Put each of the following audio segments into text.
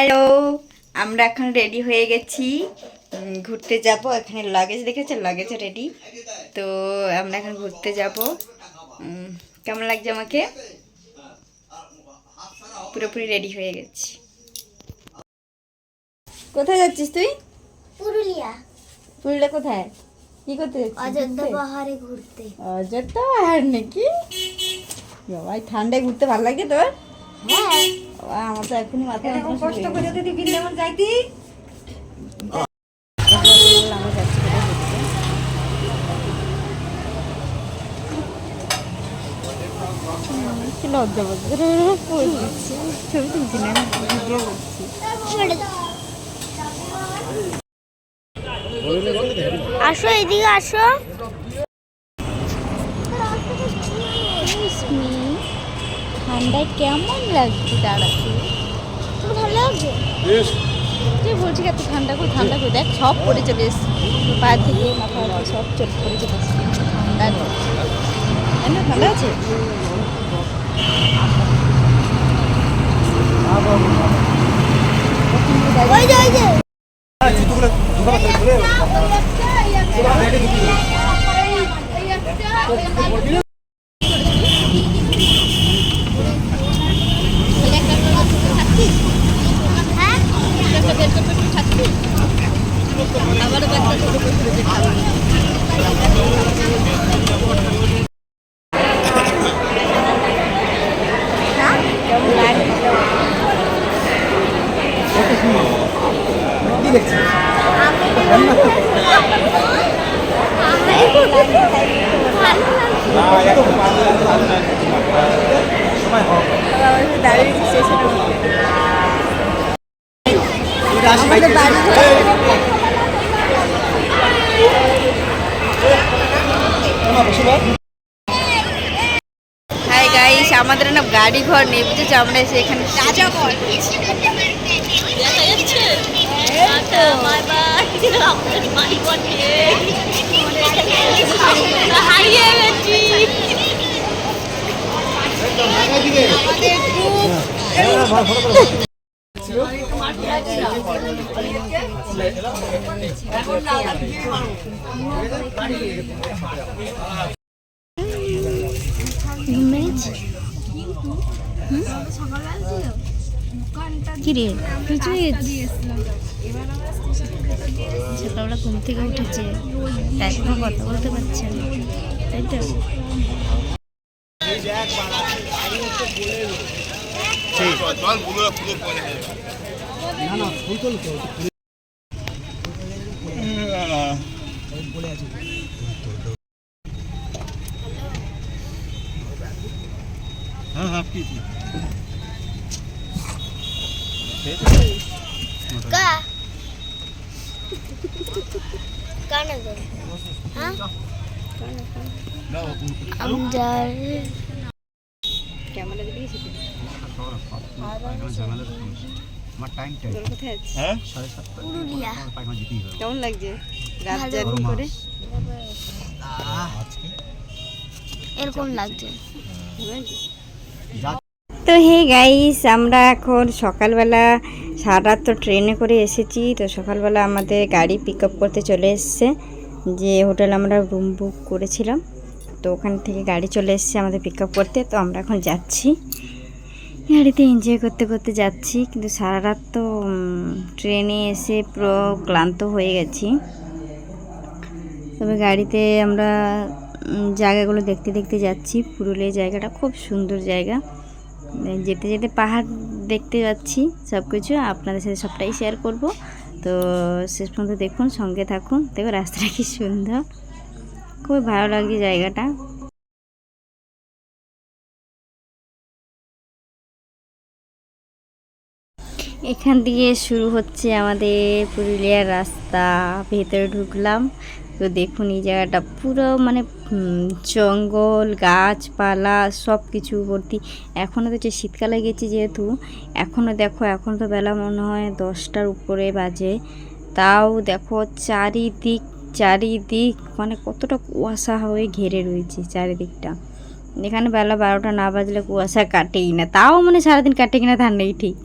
Hello, আমরা এখন ready হয়ে গেছি, ঘুরতে যাব। এখানে লাগেজ দেখেছে, লাগেজও রেডি। তো আমরা এখন ঘুরতে যাব। কেমন লাগছে আমাকে? পুরোপুরি রেডি হয়ে গেছি। কোথায় যাচ্ছিস তুই? পুরুলিয়া। পুরুলিয়া কোথায়? কি করতে যাচ্ছিস? অযোধ্যা পাহাড়ে ঘুরতে। অযোধ্যা পাহাড় নাকি? বাবা, ঠান্ডায় ঘুরতে ভালো লাগে তোর? হ্যাঁ। আমার তো এখনই মাথায় কষ্ট করে যদি বৃন্দাবন যাইতি। আমরা যাচ্ছি কোথায় ঘুরতে। কি লজ্জা বলছে, ছবি তুলছি না, ভিডিও করছি। আসো, এদিকে আসো। ঠান্ডায় কেমন লাগছে দাঁড়াতে? ভালো লাগছে। তুই বলছি এত ঠান্ডা করে, ঠান্ডা করে দেখ, সব পরে চলে এসছি, পা থেকে মাথা অব্দি সব পরে চলে এসছি। ঠান্ডা ঠান্ডা ঠান্ডা আছে। ওই যে ওই যে হাই গাইস, আমাদের না গাড়ি ঘর নেই, বুঝেছো? আমরা এসে এখানে রাজা ঘর কিরে সকালবেলা ঘুম থেকে উঠেছে, এখনো কথা বলতে পারছে না, তাই তো? ক্যামেরা দিকে পুরুলিয়া। কেমন লাগছে রাত জার্নি করে? এরকম লাগছে। তো হে গাইস, আমরা এখন সকালবেলা, সারা রাত তো ট্রেনে করে এসেছি। তো সকালবেলা আমাদের গাড়ি পিক আপ করতে চলে এসছে, যে হোটেল আমরা রুম বুক করেছিলাম, তো ওখান থেকে গাড়ি চলে এসছে আমাদের পিক আপ করতে। তো আমরা এখন যাচ্ছি, গাড়িতে এনজয় করতে করতে যাচ্ছি। কিন্তু সারা রাত তো ট্রেনে এসে পুরো ক্লান্ত হয়ে গেছি। তবে গাড়িতে আমরা জায়গাগুলো দেখতে দেখতে যাচ্ছি। পুরুলিয়া জায়গাটা খুব সুন্দর জায়গা, যেতে যেতে পাহাড় দেখতে যাচ্ছি। সব কিছু আপনাদের সাথে সবটাই শেয়ার করব। তো শেষ পর্যন্ত দেখুন, সঙ্গে থাকুন। দেখো রাস্তাটা কি সুন্দর, খুব ভালো লাগছে জায়গাটা। এখান দিয়ে শুরু হচ্ছে আমাদের পুরুলিয়ার রাস্তা। ভেতরে ঢুকলাম, তো দেখুন এই জায়গাটা পুরো মানে জঙ্গল, গাছপালা সব কিছু ভর্তি। এখনও তো যে শীতকালে গেছি যেহেতু, এখনও দেখো, এখন তো বেলা মনে হয় 10টার উপরে বাজে, তাও দেখো চারিদিক চারিদিক মানে কতটা কুয়াশা হয়ে ঘিরে রয়েছে চারিদিকটা। এখানে বেলা 12টা না বাজলে কুয়াশা কাটেই না, তাও মানে সারাদিন কাটে কিনা তার নেই ঠিক।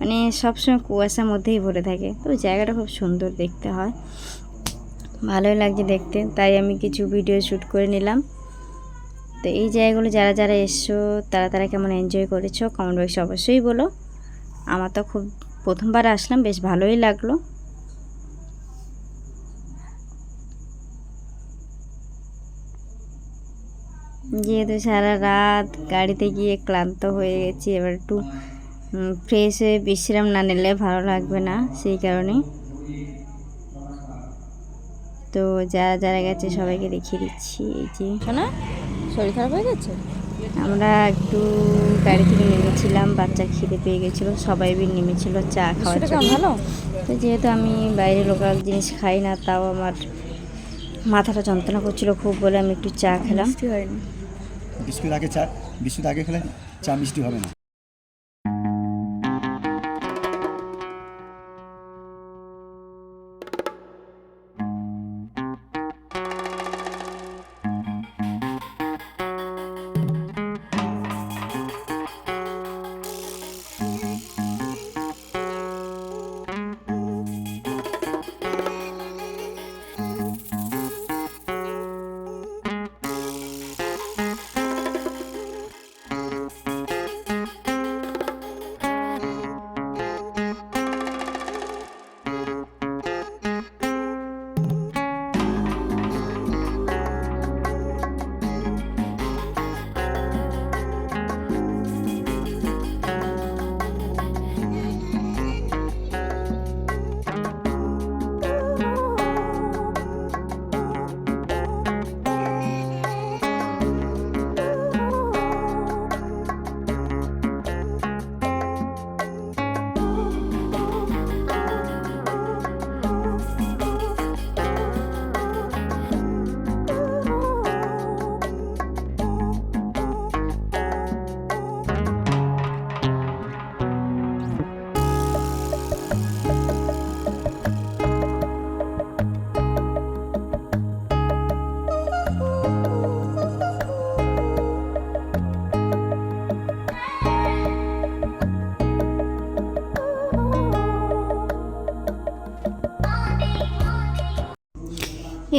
মানে সবসময় কুয়াশার মধ্যেই ভরে থাকে। তো জায়গাটা খুব সুন্দর দেখতে হয়, ভালোই লাগছে দেখতে, তাই আমি কিছু ভিডিও শ্যুট করে নিলাম। তো এই জায়গাগুলো যারা যারা এসছো তারা কেমন এনজয় করেছো কমেন্ট বক্সে অবশ্যই বলো। আমার তো খুব প্রথমবার আসলাম, বেশ ভালোই লাগলো। যেহেতু সারা রাত গাড়িতে গিয়ে ক্লান্ত হয়ে গেছি, এবার একটু ফ্রেশ হয়ে বিশ্রাম না নিলে ভালো লাগবে না, সেই কারণে। তো যারা যারা গেছে সবাইকে দেখিয়ে দিচ্ছি। এই যে শোনা শরীর খারাপ হয়ে গেছে। আমরা একটু গাড়ি থেকে নেমেছিলাম, বাচ্চা খিদে পেয়ে গেছিলো, সবাই নেমেছিল চা খাওয়ার জন্য। ভালো। তো যেহেতু আমি বাইরে লোকাল জিনিস খাই না, তাও আমার মাথাটা যন্ত্রণা করছিল খুব বলে আমি একটু চা খেলাম। মিষ্টি হয়নি। বিস্কুট আগে খেলে চা মিষ্টি হবে না।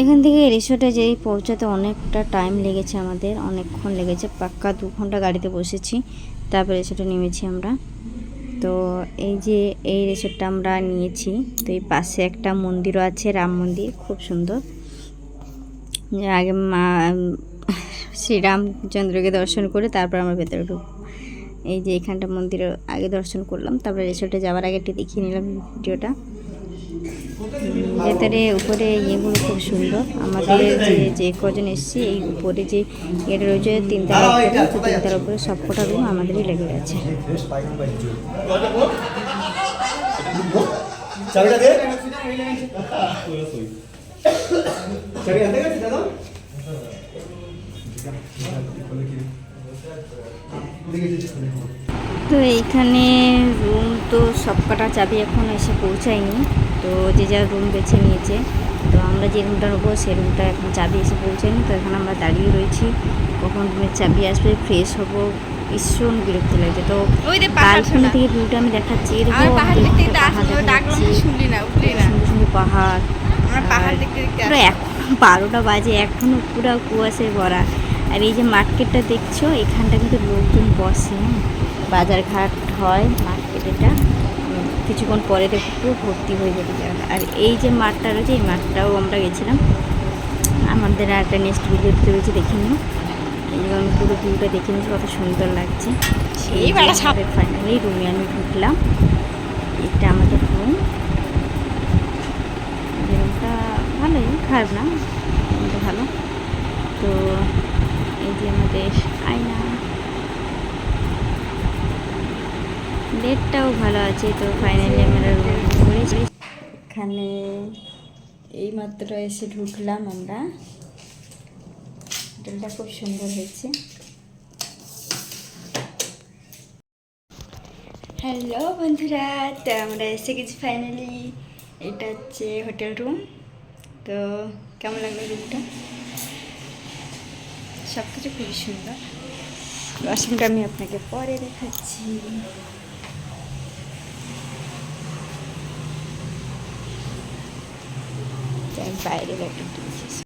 এখান থেকে রিসোর্টে যেই পৌঁছাতে অনেকটা টাইম লেগেছে, আমাদের অনেকক্ষণ লেগেছে, পাক্কা 2 ঘন্টা গাড়িতে বসেছি, তারপরে রিসোর্টে নেমেছি আমরা। তো এই যে এই রিসোর্টটা আমরা নিয়েছি, তো এই পাশে একটা মন্দিরও আছে, রাম মন্দির, খুব সুন্দর। আগে মা শ্রীরামচন্দ্রকে দর্শন করে তারপর আমরা ভেতরে ঢুকবো। এই যে এখানটা মন্দিরে আগে দর্শন করলাম, তারপরে রিসোর্টে যাওয়ার আগে একটু দেখিয়ে নিলাম ভিডিওটা। ভেতরে উপরে ইয়েগুলো খুব সুন্দর। আমাদের যে কজন এসেছি, এই উপরে যে এটা রয়েছে 3 তলার উপরে, তো 3 তলার উপরে সবকটা রুম আমাদেরই লেগে গেছে। তো এইখানে রুম তো সবকটা চাবি এখন এসে পৌঁছায়নি, তো যে যার রুম বেছে নিয়েছে। তো আমরা যে রুমটা নেবো সেই রুমটা এখন চাবি এসে পৌঁছায়নি, তো এখন আমরা দাঁড়িয়ে রয়েছি কখন রুমের চাবি আসবে, ফ্রেশ হবো। ভীষণ বিরক্ত লাগছে। তো বালকনি থেকে ভিউটা আমি দেখাচ্ছি, এরকম সুন্দর পাহাড়। পুরো এখন 12টা বাজে, এখনও পুরো কুয়াশায় ভরা। আর এই যে মার্কেটটা দেখছো, এখানটা কিন্তু লোকজন বসে, বাজার ঘাট হয় মার্কেট। এটা কিছুক্ষণ পরে দেখো পুরো ভর্তি হয়ে যাবে জায়গাটা। আর এই যে মাঠটা রয়েছে, এই মাঠটাও আমরা গেছিলাম, আমাদের আর একটা নেক্সট ভিডিওতে রয়েছে, দেখে নিও। এবং পুরো ভিউটা দেখে নিচ্ছি, কত সুন্দর লাগছে। সেই ফাইনালি রুমে আমি ঢুকলাম, এটা আমাদের রুম। রুমটা ভালোই, খারাপ না, ভালো। তো এই যে আমাদের আয়না, বেডটাও ভালো আছে। তো ফাইনালি আমরা রুম করেছি। এখানে এইমাত্র এসে ঢুকলাম আমরা, হোটেলটা খুব সুন্দর হয়েছে। হ্যালো বন্ধুরা, তো আমরা এসে গেছি ফাইনালি। এটা হচ্ছে হোটেল রুম। তো কেমন লাগলো রুমটা? সব কিছু খুবই সুন্দর। ওয়াশরুমটা আমি আপনাকে পরে দেখাচ্ছি। আমি বাইরে লাইটটা দিয়েছি।